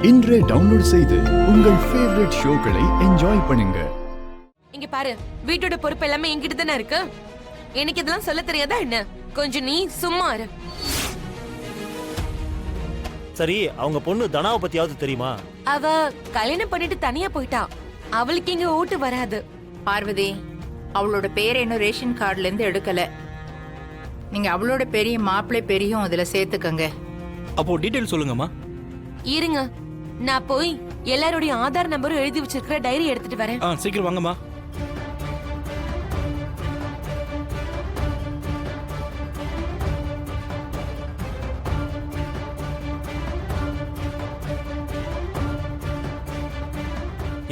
இன்றே டவுன்லோட் செய்து உங்கள் ஃபேவரட் ஷோக்களை என்ஜாய் பண்ணுங்க. இங்க பாரு, வீட்டோட பொறுப்பு எல்லாமே என்கிட்ட தானே இருக்கு. எனக்கு இதெல்லாம் சொல்ல தெரியாதா என்ன? கொஞ்சம் நீ சும்மா இரு. சரி, அவங்க பொண்ணு தனாவை பத்தியாவது தெரியுமா? அவ கல்யாணம் பண்ணிட்டு தனியா போயிட்டா. அவளுக்கு இங்க ஓட்டு வராது. பார்வதி, அவளோட பேர் இன்னும் ரேஷன் கார்டுல இருந்து எடுக்கல. நீங்க அவளோட பெரிய மாப்பிள்ளை பெரியும் அதுல சேர்த்துக்கங்க. அப்போ டீடைல் சொல்லுங்கம்மா. இருங்க, நான் போய் எல்லாரோட ஆதார் நம்பரும் எழுதி வச்சிருக்கிற டைரி எடுத்துட்டு வரேன். சீக்கிரம் வாங்கம்மா.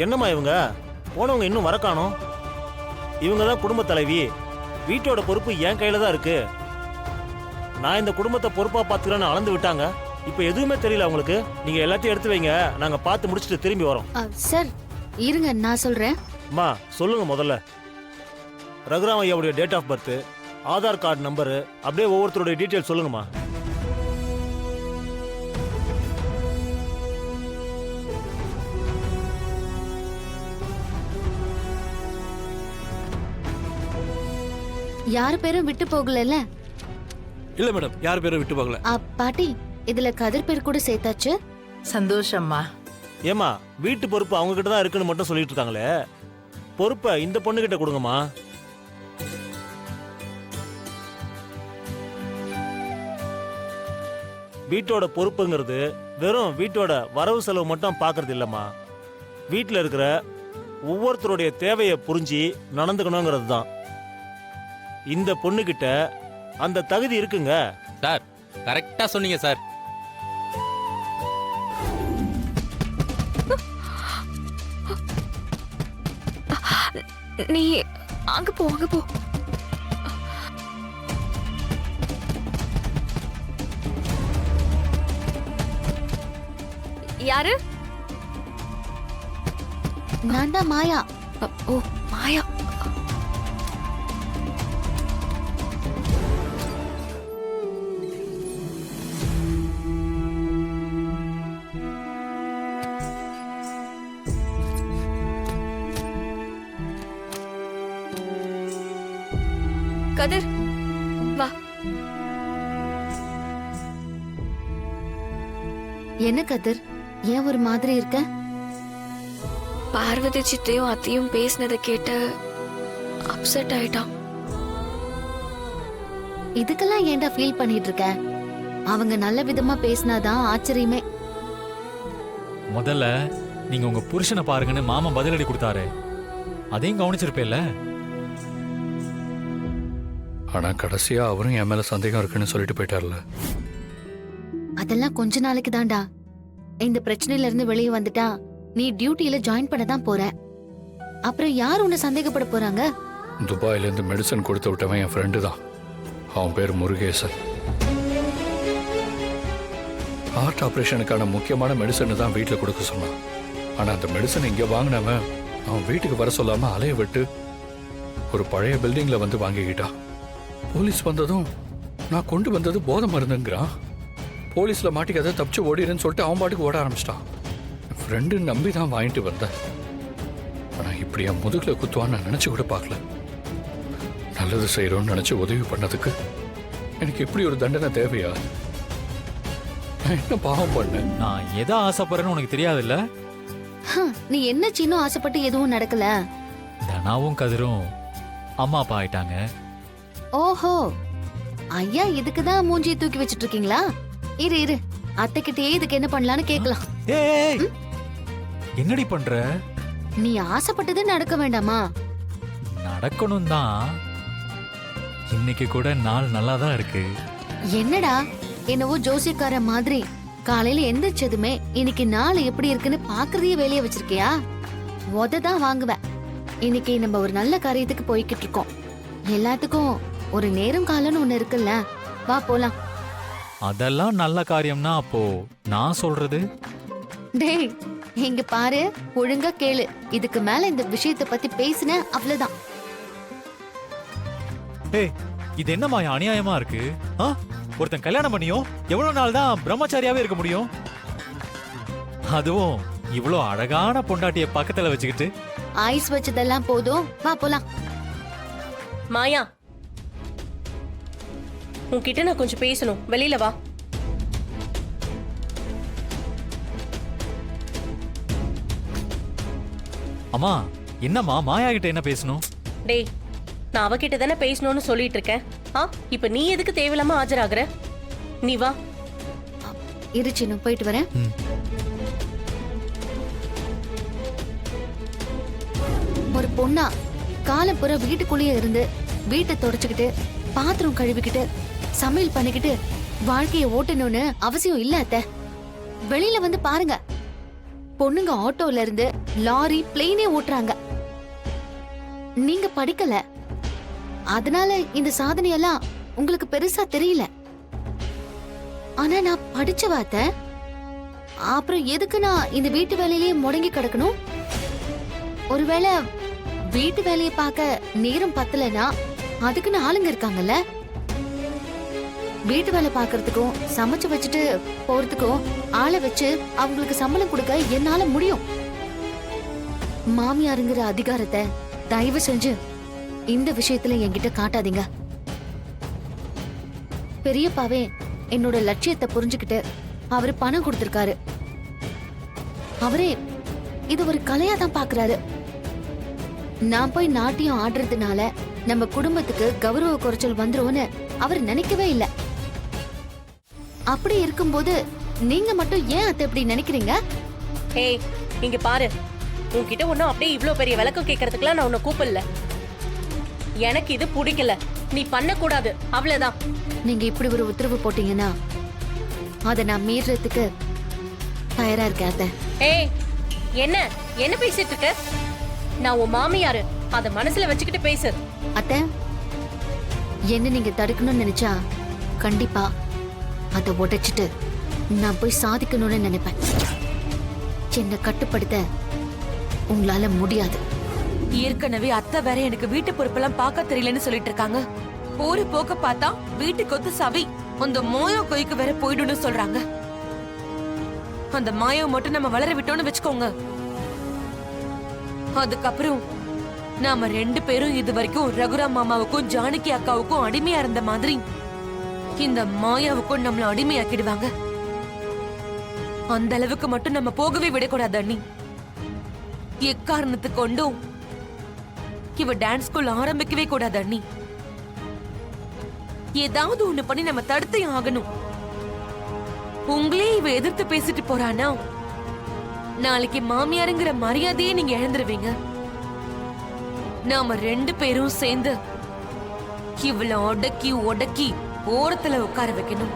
என்னம்மா இவங்க போனவங்க இன்னும் வர காணோம்? இவங்க தான் குடும்ப தலைவி. வீட்டோட பொறுப்பு என் கையில தான் இருக்கு. நான் இந்த குடும்பத்தை பொறுப்பா பாத்துக்கிறேன்னு அளந்து விட்டாங்க. இப்ப எதுவுமே தெரியல அவங்களுக்கு. நீங்க எல்லாத்தையும் எடுத்து வைங்க, நாங்க பார்த்து முடிச்சுட்டு திரும்பி வரோம். சார் இருங்க, நான் சொல்றேன். அம்மா சொல்லுங்க முதல்ல. ரகுராம் ஐயாவுடைய date of birth, Aadhaar card number, அப்படியே ஒவ்வொருத்தருடைய டீட்டெயில் சொல்லுங்கம்மா. யாரு பேரும் விட்டு போகல. இல்ல மேடம், யார் பேரும் விட்டு போகல. பாட்டி, இதுல கதிர் பேர் கூட சேர்த்தாச்சு. சந்தோஷம்மா. ஏமா, வீட்டு பொறுப்பு அவங்க கிட்ட தான் இருக்குன்னு மட்டும் சொல்லிட்டு இருக்காங்களே, பொறுப்பை இந்த பொண்ணு கிட்ட கொடுங்கம்மா. வீட்டோட பொறுப்புங்கிறது வெறும் வீட்டோட வரவு செலவு மட்டும் பாக்குறது இல்லம்மா. வீட்டுல இருக்கிற ஒவ்வொருத்தருடைய தேவையை புரிஞ்சு நடந்துக்கணுங்கிறது தான். இந்த பொண்ணு கிட்ட அந்த தகுதி இருக்குங்க. சார், கரெக்டா சொன்னீங்க சார். நீ அங்க போ, அங்க போ. யாரு? நான் தான் மாயா. ஓ மாயா. கதிர், வா. என்ன கதிர், ஏன் ஒரு மாதிரி இருக்க? பார்வதி சித்தையும் அத்தையும் பேசினதை கேட்டு அப்செட் ஆயிட்டான். இதுக்கெல்லாம் ஏன்டா ஃபீல் பண்ணிட்டு இருக்க? அவங்க நல்ல விதமா பேசினாதான் ஆச்சரியமே. முதல்ல நீங்க உங்க புருஷனை பாருங்கன்னு மாமா பதிலடி கொடுத்தாரு. அதையும் கவனிச்சிருப்பேல்ல. ஆனா கடைசியா அவரும் என் மேல சந்தேகம் இருக்குன்னு சொல்லிட்டு போயிட்டார்ல. அதெல்லாம் கொஞ்ச நாளைக்கு தான்டா. இந்த பிரச்சனையில இருந்து வெளியே வந்துட்டா நீ டியூட்டியில ஜாயின் பண்ண தான் போற. அப்புறம் யார் உன்னை சந்தேகப்பட போறாங்க? துபாயில இருந்து மெடிசன் கொடுத்து விட்டவன் என் ஃப்ரெண்டு தான். அவன் பேர் முருகேசன். ஹார்ட் ஆபரேஷனுக்கான முக்கியமான மெடிசன் தான் வீட்டுல கொடுக்க சொன்னான். ஆனா அந்த மெடிசன் இங்க வாங்கினவன் அவன் வீட்டுக்கு வர சொல்லாம அலைய விட்டு ஒரு பழைய பில்டிங்ல வந்து வாங்கிக்கிட்டான். போலீஸ் வந்ததும் நான் கொண்டு வந்தது போதை மருந்துங்கிறான். போலீஸ்ல மாட்டிக்காத தப்பிச்சு ஓடிடுன்னு சொல்லிட்டு அவன் பாட்டுக்கு ஓட ஆரம்பிச்சிட்டான். என் ஃப்ரெண்டு நம்பி தான் வாங்கிட்டு வந்தேன். ஆனா இப்படி என் முதுகுல குத்துவான்னு நான் நினைச்சு கூட பார்க்கல. நல்லது செய்யறோம்னு நினைச்சு உதவி பண்ணதுக்கு எனக்கு இப்படி ஒரு தண்டனை தேவையா? நான் என்ன பாவம் பண்ணேன்? நான் எதை ஆசைப்படுறேன்னு உனக்கு தெரியாதுல்ல. நீ என்ன சின்ன ஆசைப்பட்டு எதுவும் நடக்கல. தனாவும் கதிரும் அம்மா அப்பா ஆயிட்டாங்க. ஓஹோ, ஐயா இதுக்குதான் மூஞ்சியை தூக்கி வச்சிட்டு இருக்கீங்களா? இரு இரு, அத்தைக்கிட்டே இதுக்கு என்ன பண்ணலான்னு கேக்கலாம். ஏய், என்னடி பண்ற? நீ ஆசைப்பட்டது நடக்க வேண்டாமா? நடக்கணும் தான். இன்னைக்கு கூட நாள் நல்லா தான் இருக்கு. என்னடா என்னவோ ஜோசியக்கார மாதிரி காலையில எந்திரிச்சதுமே இன்னைக்கு நாள் எப்படி இருக்குன்னு பாக்குறதையே வேலைய வச்சிருக்கியா? தான் வாங்குவேன். இன்னைக்கு நம்ம ஒரு நல்ல காரியத்துக்கு போய்கிட்டு இருக்கோம். எல்லாத்துக்கும் ஒரு நேரம் காலம்னு ஒண்ணு இருக்குல்ல. வா போலாம். அதெல்லாம் நல்ல காரியம்னா அப்போ நான் சொல்றது? டேய் இங்க பாரு, ஒழுங்கா கேளு. இதுக்கு மேல இந்த விஷயத்தை பத்தி பேசின அவ்வளவுதான். ஏய், இது என்னமா அநியாயமா இருக்கு? ஒருத்தன் கல்யாணம் பண்ணியும் எவ்வளவு நாள் தான் பிரம்மச்சாரியாவே இருக்க முடியும்? அதுவும் இவ்வளோ அழகான பொண்டாட்டிய பக்கத்துல வச்சுக்கிட்டு. ஐஸ் வச்சதெல்லாம் போதும், வா போலாம். மாயா, உன்கிட்ட நான் கொஞ்சம் பேசணும், வெளியில வா. அம்மா, என்னம்மா மாயா கிட்ட என்ன பேசணும்? டேய், நான் அவகிட்ட தானே பேசணும்னு சொல்லிட்டு இருக்கேன். இப்ப நீ எதுக்கு தேவையில்லாம ஆஜராகுற? நீ வா. இரு சின்னு, போயிட்டு வரேன். ஒரு பொண்ணா காலம் பூரா வீட்டுக்குள்ளேயே இருந்து வீட்டை தொடச்சுக்கிட்டு பாத்திரம் கழுவிக்கிட்டு சமையல் பண்ணிக்கிட்டு வாழ்க்கைய ஓட்டணும்னு அவசியம் இல்ல அத்தை. வெளியில வந்து பாருங்க, பொண்ணுங்க ஆட்டோல இருந்து லாரி பிளேனே ஓட்டுறாங்க. நீங்க படிக்கல, அதனால இந்த சாதனையெல்லாம் உங்களுக்கு பெருசா தெரியல. ஆனா நான் படிச்ச அத்தை. அப்புறம் எதுக்கு நான் இந்த வீட்டு வேலையிலேயே முடங்கி கிடக்கணும்? ஒருவேளை வீட்டு வேலையை பார்க்க நேரம் பத்தலைன்னா அதுக்குன்னு ஆளுங்க இருக்காங்கல்ல. வீட்டு வேலை பார்க்கறதுக்கும் சமைச்சு வச்சுட்டு போறதுக்கும் ஆளை வச்சு அவங்களுக்கு சம்பளம் கொடுக்க என்னால முடியும். மாமியாருங்கிற அதிகாரத்தை தயவு செஞ்சு இந்த விஷயத்துல என்கிட்ட காட்டாதீங்க. பெரியப்பாவே என்னோட லட்சியத்தை புரிஞ்சுக்கிட்டு அவரு பணம் கொடுத்திருக்காரு. அவரே இது ஒரு கலையா தான் பாக்குறாரு. நான் போய் நாட்டியம் ஆடுறதுனால நம்ம குடும்பத்துக்கு கௌரவ குறைச்சல் வந்துரும்னு அவர் நினைக்கவே இல்லை. அப்படி இருக்கும்போது நீங்க மட்டும் ஏன் அத்தை இப்படி நினைக்கிறீங்க? ஏய், இங்க பாரு, உன்கிட்ட ஒன்னும் அப்படியே இவ்ளோ பெரிய விளக்கம் கேட்கறதுக்குலாம் நான் உன்னை கூப்பிடல. எனக்கு இது பிடிக்கல, நீ பண்ண கூடாது, அவ்வளவுதான். நீங்க இப்படி ஒரு உத்தரவு போட்டீங்கன்னா அதை நான் மீறதுக்கு தயாரா இருக்கேன் அத்தை. ஏய், என்ன என்ன பேசிட்டு இருக்க? நான் உன் மாமியாரு, அத மனசுல வச்சுக்கிட்டு பேசு. அத்தை, என்ன நீங்க தடுக்கணும்னு நினைச்சா கண்டிப்பா அதை உடைச்சிட்டு நான் போய் சாதிக்கணும்னு நினைப்பேன். என்னை கட்டுப்படுத்த உங்களால முடியாது. ஏற்கனவே அத்தை வேற எனக்கு வீட்டு பொறுப்பெல்லாம் பார்க்க தெரியலன்னு சொல்லிட்டு இருக்காங்க. போற போக்க பார்த்தா வீட்டுக்கு ஒத்து சவி அந்த மாயா கோய்க்கு வேற போயிடும்னு சொல்றாங்க. அந்த மாயாவை மட்டும் நம்ம வளர விட்டோம்னு வச்சுக்கோங்க, அதுக்கப்புறம் நாம 2 பேரும் இது வரைக்கும் ரகுராம் மாமாவுக்கும் ஜானகி அக்காவுக்கும் அடிமையா இருந்த மாதிரி இந்த மாயாவுக்கும் நம்மள அடிமையாக்கிடுவாங்க. அந்த அளவுக்கு மட்டும் நம்ம போகவே விடக்கூடாது அண்ணி. எக்காரணத்துக்கு கொண்டும் இவ டான்ஸ் ஸ்கூல் ஆரம்பிக்கவே கூடாது அண்ணி. ஏதாவது ஒண்ணு பண்ணி நம்ம தடுத்தே ஆகணும். உங்களே இவ எதிர்த்து பேசிட்டு போறானா நாளைக்கு மாமியாருங்கிற மரியாதையே நீங்க இழந்துருவீங்க. நாம 2 பேரும் சேர்ந்து இவ்வளவு ஒடக்கி ஒடக்கி ஓரத்துல உட்கார வைக்கணும்.